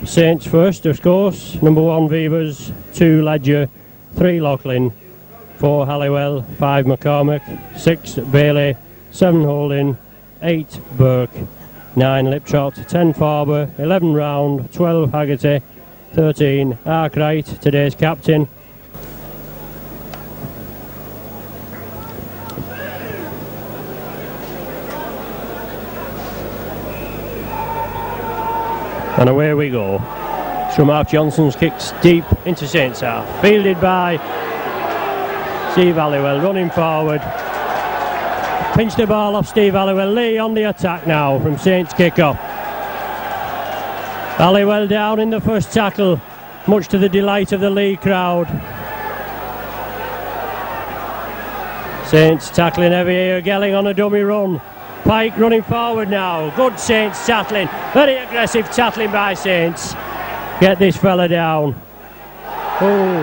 Saints first, of course. Number 1 Vevers, 2 Ledger, 3 Lachlan, 4 Halliwell, 5 McCormick, 6 Bailey, 7 Holding, 8 Burke, 9 Liptrot, 10 Farber, 11 Round, 12 Haggerty, 13 Arkwright, today's captain. And away we go. From half Johnson's kicks deep into Saints half. Fielded by Steve Halliwell, running forward. Pinched the ball off Steve Halliwell. Leigh on the attack now from Saints kick-off. Halliwell down in the first tackle, much to the delight of the Leigh crowd. Saints tackling heavy here, Gelling on a dummy run. Pike running forward now. Good Saints tackling. Very aggressive tackling by Saints. Get this fella down. Oh,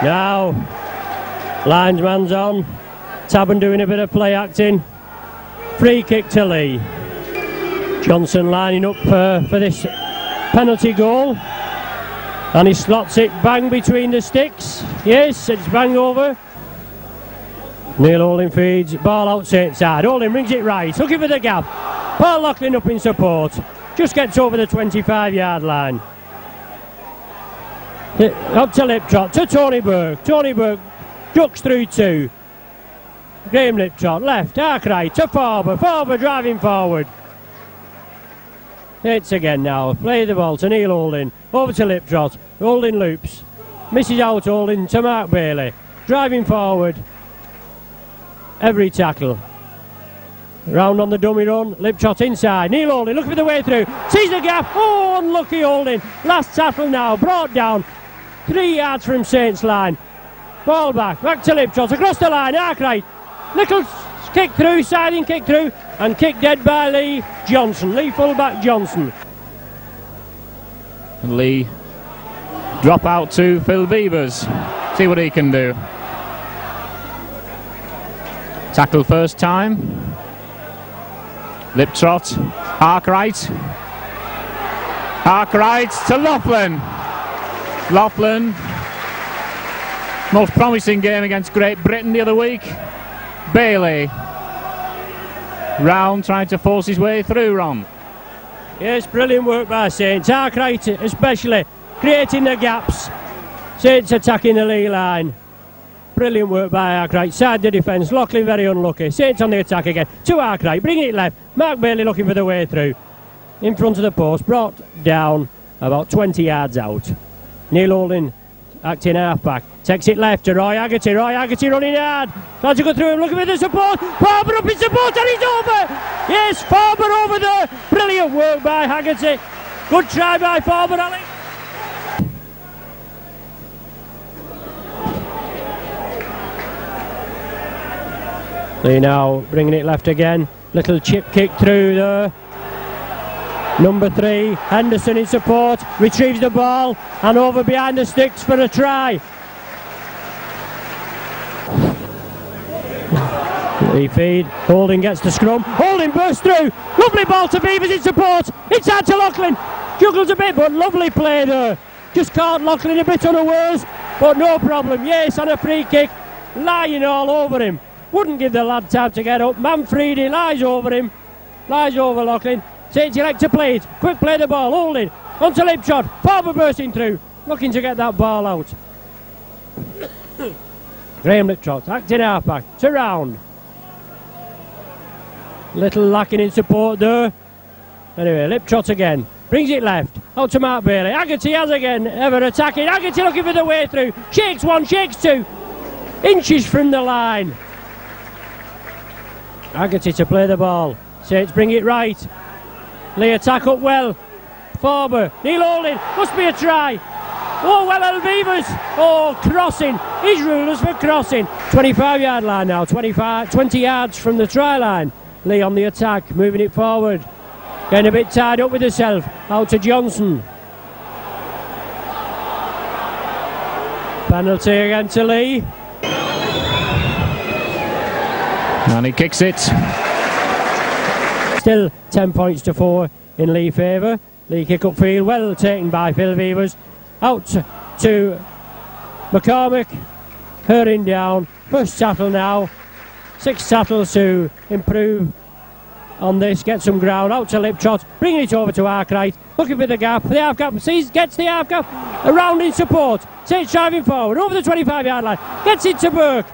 now linesman's on. Tabben doing a bit of play acting. Free kick to Leigh. Johnson lining up for this penalty goal. And he slots it bang between the sticks. Yes, it's bang over. Neil Holding feeds, ball out Saints side. Holding brings it right, looking for the gap. Paul Lachlan up in support. Just gets over the 25-yard line. Up to Liptrot, to Tony Burke. Tony Burke ducks through 2. Graham Liptrot, left, Arkwright to Farber. Farber driving forward. Hits again now. Play the ball to Neil Holding. Over to Liptrot. Holding loops. Misses out Holding to Mark Bailey. Driving forward. Every tackle. Round on the dummy run. Liptrot inside. Neil Holding looking for the way through. Sees the gap. Oh, unlucky Holding. Last tackle now. Brought down. 3 yards from Saints line. Ball back. Back to Liptrot. Across the line. Arkwright. Little kick through. Siding kick through. And kick dead by Leigh Johnson. Leigh fullback Johnson. And Leigh drop out to Phil Beavers. See what he can do. Tackle first time. Liptrot. Arkwright. Arkwright to Laughlin. Laughlin. Most promising game against Great Britain the other week. Bailey. Round trying to force his way through, Ron. Yes, brilliant work by Saints. Arkwright especially creating the gaps. Saints attacking the Leigh line. Brilliant work by Arkwright. Side the defence. Laughlin very unlucky. Saints on the attack again. To Arkwright. Bring it left. Mark Bailey looking for the way through. In front of the post. Brought down about 20 yards out. Neil Holding acting half-back. Takes it left to Roy Haggerty. Roy Haggerty running hard. Tries to go through him. Looking for the support. Farber up in support and he's over. Yes, Farber over there. Brilliant work by Haggerty. Good try by Farber, Alex. Leigh now bringing it left again. Little chip kick through there. Number 3, Henderson in support. Retrieves the ball and over behind the sticks for a try. Leigh feed. Holding gets the scrum. Holding bursts through. Lovely ball to Beavers in support. Inside to Laughlin. Juggles a bit, but lovely play there. Just caught Laughlin a bit unawares, but no problem. Yes, and a free kick. Lying all over him. Wouldn't give the lad time to get up. Manfredi lies over him. Lies over Laughlin. Saints elect to play it. Quick play the ball. Holding. Onto Liptrot. Farber bursting through. Looking to get that ball out. Graham Liptrot. Acting halfback. To Round. Little lacking in support there. Anyway, Liptrot again. Brings it left. Out to Mark Bailey. Haggerty has again. Ever attacking. Haggerty looking for the way through. Shakes 1. Shakes 2. Inches from the line. Haggerty to play the ball. Saints bring it right. Leigh attack up well. Farber. Neil Holding. Must be a try. Oh, well, Beavers. Oh, crossing. His rulers for crossing. 25-yard line now. 20 yards from the try line. Leigh on the attack. Moving it forward. Getting a bit tied up with herself. Out to Johnson. Penalty again to Leigh. And he kicks it. Still 10 points to 4 in Leigh favour. Leigh kick upfield, well taken by Phil Vevers. Out to McCormick, hurrying down. First tackle now. 6 tackles to improve on this, get some ground. Out to Liptrot, bringing it over to Arkwright, looking for the gap. The half gap, sees, gets the half gap, around in support. Saints driving forward, over the 25-yard line, gets it to Burke.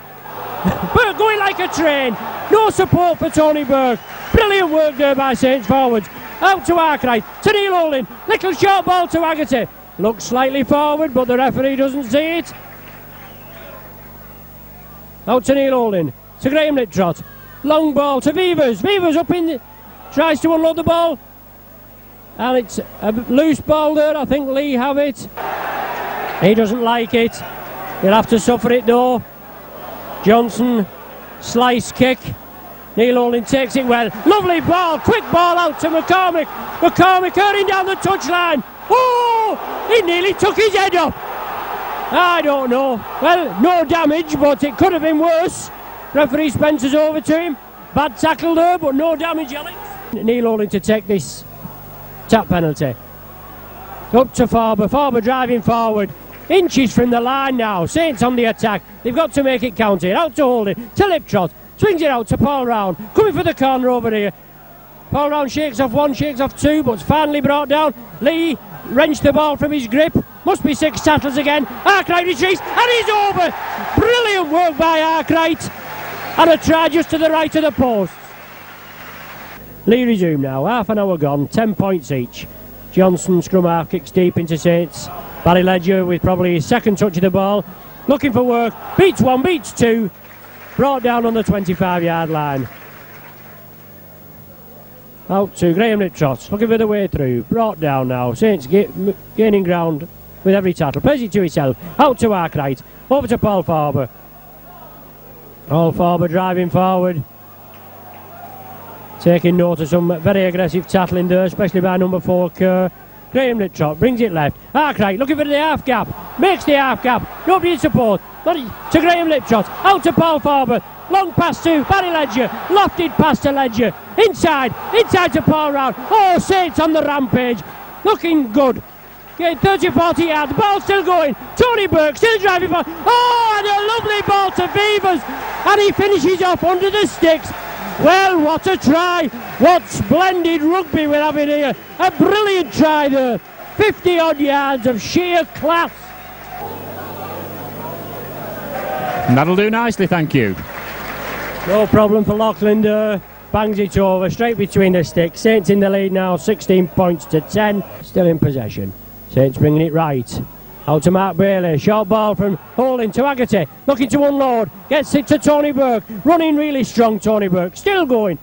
Burke going like a train. No support for Tony Burke. Brilliant work there by Saints forwards. Out to Arkwright, to Neil Olin. Little short ball to Haggerty. Looks slightly forward, but the referee doesn't see it. Out to Neil Olin, to Graham Liptrot. Long ball to Vevers. Vevers up in, tries to unload the ball. And it's a loose ball there. I think Leigh have it. He doesn't like it. He'll have to suffer it though. Johnson, slice kick. Neil Olin takes it well. Lovely ball, quick ball out to McCormick. McCormick hurrying down the touchline. Oh, he nearly took his head off. I don't know. Well, no damage, but it could have been worse. Referee Spencer's over to him. Bad tackle there, but no damage, Alex. Neil Olin to take this tap penalty. Up to Farber. Farber driving forward. Inches from the line now. Saints on the attack. They've got to make it count here. Out to Holding. To Liptrot. Swings it out to Paul Round. Coming for the corner over here. Paul Round shakes off 1, shakes off 2, but it's finally brought down. Leigh wrenched the ball from his grip. Must be 6 tackles again. Arkwright retreats, and he's over. Brilliant work by Arkwright. And a try just to the right of the post. Leigh resume now. Half an hour gone. 10 points each. Johnson, scrum half, kicks deep into Saints. Barry Ledger with probably his second touch of the ball. Looking for work. Beats 1, beats 2. Brought down on the 25-yard line. Out to Graham Liptrot. Looking for the way through. Brought down now. Saints gaining ground with every tackle. Plays it to himself. Out to Arkwright. Over to Paul Farber. Paul Farber driving forward. Taking note of some very aggressive tackling there, especially by number 4 Kerr. Graham Liptrot brings it left. Arkwright looking for the half gap. Makes the half gap. Nobody in support. To Graham Liptrot. Out to Paul Farber. Long pass to Barry Ledger. Lofted pass to Ledger. Inside to Paul Round. Oh, Saints on the rampage. Looking good. Getting 30-40 yards. The ball still going. Tony Burke still driving for. Oh, and a lovely ball to Vevers. And he finishes off under the sticks. Well, what a try. What splendid rugby we're having here. A brilliant try there. 50-odd yards of sheer class. And that'll do nicely, thank you. No problem for Loughlin. Bangs it over, straight between the sticks. Saints in the lead now, 16 points to 10. Still in possession. Saints bringing it right. Out to Mark Bailey. Short ball from Holding to Haggerty. Looking to unload. Gets it to Tony Burke. Running really strong, Tony Burke. Still going.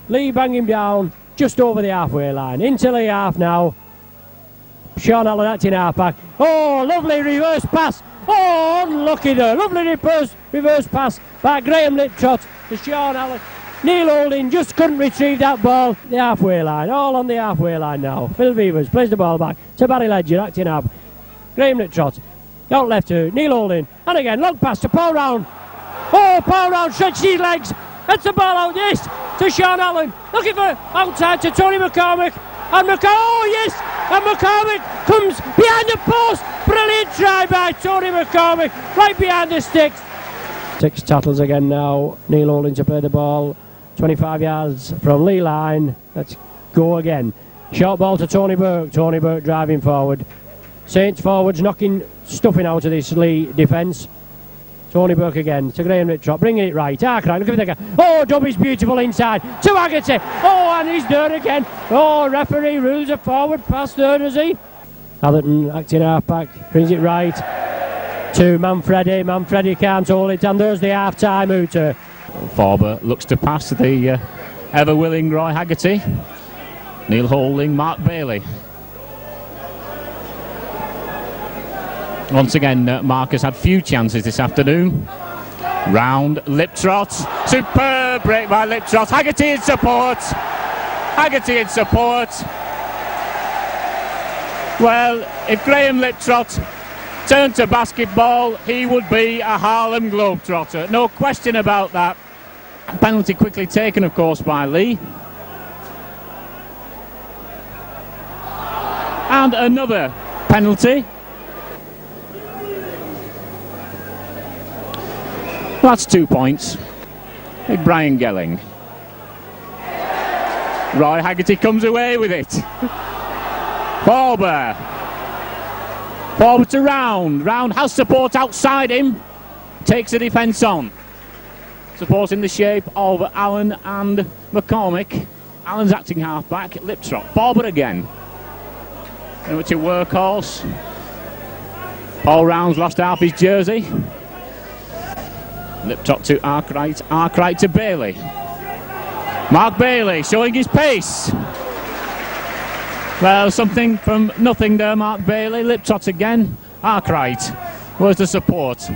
Leigh banging down just over the halfway line. Into the half now. Sean Allen acting half back. Oh, lovely reverse pass. Oh, unlucky there. Lovely reverse pass by Graham Liptrot to Sean Allen. Neil Holding just couldn't retrieve that ball. The halfway line. All on the halfway line now. Phil Vevers plays the ball back to Barry Ledger acting up. Graham Liptrot. Out left to Neil Holding. And again, long pass to Paul Round. Oh, Paul Round stretches his legs. That's the ball out this to Sean Allen. Looking for outside to Tony McCormick. And oh yes! And McCormick comes behind the post. Brilliant try by Tony McCormick. Right behind the sticks. 6 tackles again now. Neil Holding to play the ball. 25 yards from Leigh line. Let's go again. Short ball to Tony Burke. Tony Burke driving forward. Saints forwards knocking stuffing out of this Leigh defence. Tony Burke again to Graham Liptrot, bringing it right. Arkwright, look at the guy. Oh, Dobby's beautiful inside to Haggerty. Oh, and he's there again. Oh, referee rules a forward pass there, does he? Atherton acting half back, brings it right to Manfredi. Manfredi can't hold it, and there's the half time hooter. Farber looks to pass the ever willing Roy Haggerty. Neil Holding, Mark Bailey. Once again, Mark has had few chances this afternoon. Round, Liptrot. Superb break by Liptrot. Haggerty in support. Haggerty in support. Well, if Graham Liptrot turned to basketball, he would be a Harlem Globetrotter. No question about that. Penalty quickly taken, of course, by Leigh. And another penalty. That's 2 points. Big Brian Gelling. Roy Haggerty comes away with it. Forber. Forward to Round. Round has support outside him. Takes the defence on. Support in the shape of Allen and McCormick. Allen's acting half-back. Liptrot. Forber again. Over to Workhorse. Paul Round's lost half his jersey. Liptrot to Arkwright. Arkwright to Bailey. Mark Bailey showing his pace. Well, something from nothing there, Mark Bailey. Liptrot again. Arkwright. Where's the support?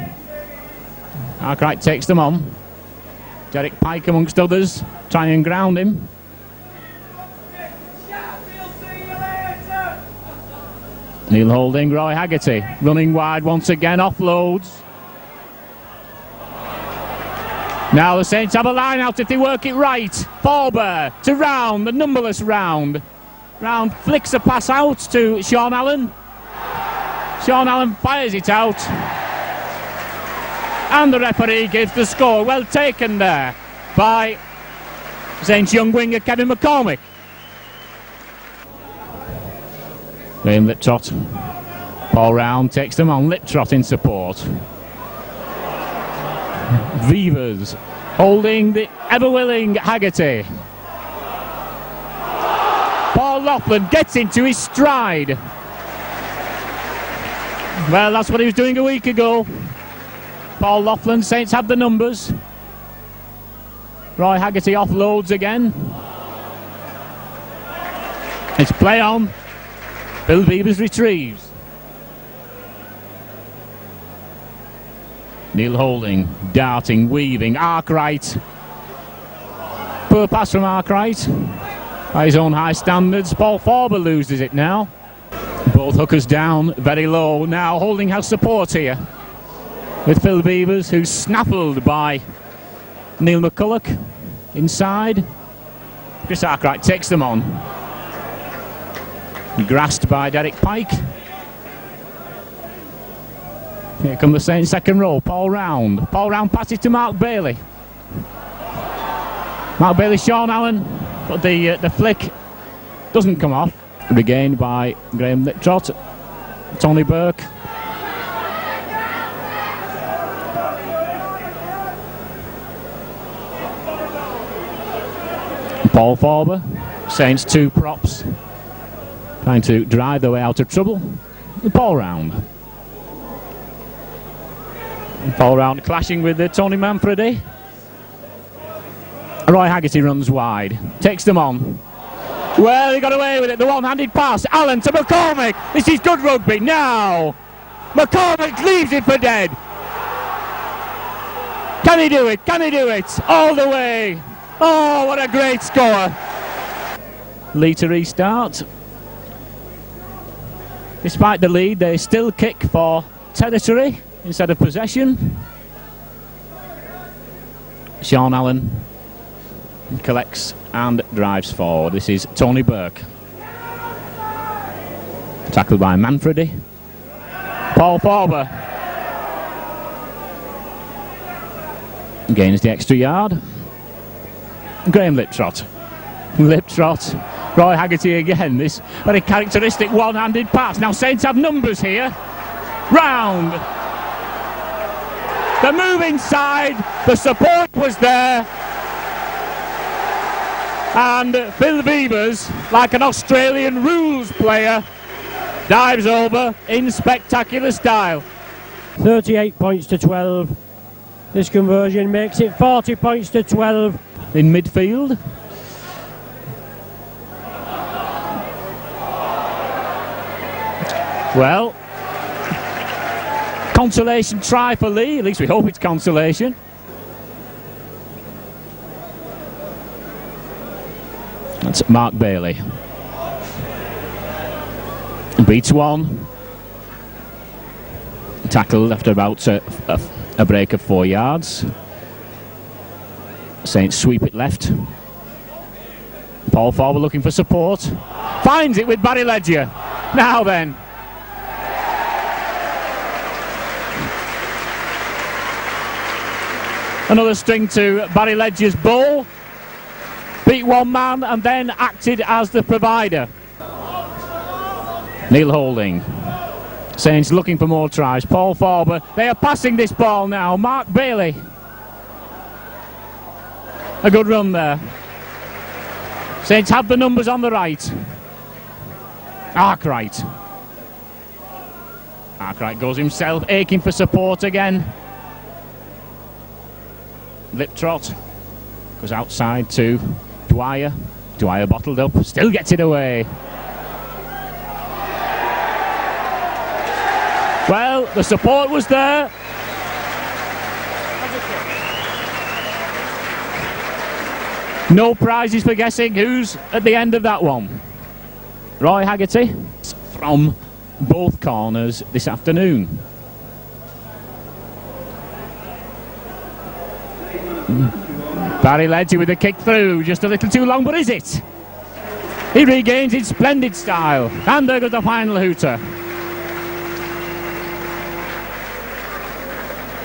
Arkwright takes them on. Derek Pike amongst others. Try and ground him. Neil Holding, Roy Haggerty. Running wide once again. Offloads. Now the Saints have a line out if they work it right. Forber to Round, the numberless Round. Round flicks a pass out to Sean Allen. Sean Allen fires it out. And the referee gives the score. Well taken there by Saints young winger Kevin McCormick. Graham Liptrot. Paul Round takes them on. Liptrot in support. Vevers holding the ever-willing Haggerty. Paul Laughlin gets into his stride. Well, that's what he was doing a week ago. Paul Laughlin, Saints have the numbers. Roy Haggerty offloads again. It's play on. Bill Vevers retrieves. Neil Holding, darting, weaving. Arkwright. Poor pass from Arkwright. By his own high standards. Paul Forber loses it now. Both hookers down, very low. Now Holding has support here. With Phil Vevers, who's snaffled by Neil McCulloch. Inside. Chris Arkwright takes them on. Grasped by Derek Pike. Here come the Saints second row. Paul Round. Paul Round passes to Mark Bailey. Mark Bailey, Sean Allen, but the flick doesn't come off. Regained by Graham Liptrot. Tony Burke. Paul Forber. Saints two props. Trying to drive their way out of trouble. Paul Round. Paul Round clashing with Tony Manfredi. Roy Haggerty runs wide. Takes them on. Well, he got away with it. The one-handed pass. Allen to McCormick. This is good rugby. Now, McCormick leaves it for dead. Can he do it? Can he do it? All the way. Oh, what a great score. Leigh to restart. Despite the lead, they still kick for territory instead of possession. Sean Allen collects and drives forward. This is Tony Burke. Tackled by Manfredi. Paul Forber gains the extra yard. Graham Liptrot. Liptrot. Roy Haggerty again. This very characteristic one-handed pass. Now Saints have numbers here. Round. The move inside. The support was there. And Phil Vevers, like an Australian rules player, dives over in spectacular style. 38 points to 12. This conversion makes it 40 points to 12. In midfield. Well, consolation try for Leigh. At least we hope it's consolation. That's Mark Bailey. Beats one. Tackled after about a break of 4 yards. Saints sweep it left. Paul Forber looking for support. Finds it with Barry Ledger. Now then. Another string to Barry Ledger's ball. Beat one man and then acted as the provider. Neil Holding. Saints looking for more tries. Paul Forber. They are passing this ball now. Mark Bailey. A good run there. Saints have the numbers on the right. Arkwright. Arkwright goes himself, aching for support again. Liptrot goes outside to Dwyer. Dwyer bottled up, still gets it away. Well, the support was there. No prizes for guessing who's at the end of that one. Roy Haggerty from both corners this afternoon. Barry Ledger with a kick through, just a little too long, but is it? He regains his splendid style, and there goes the final hooter.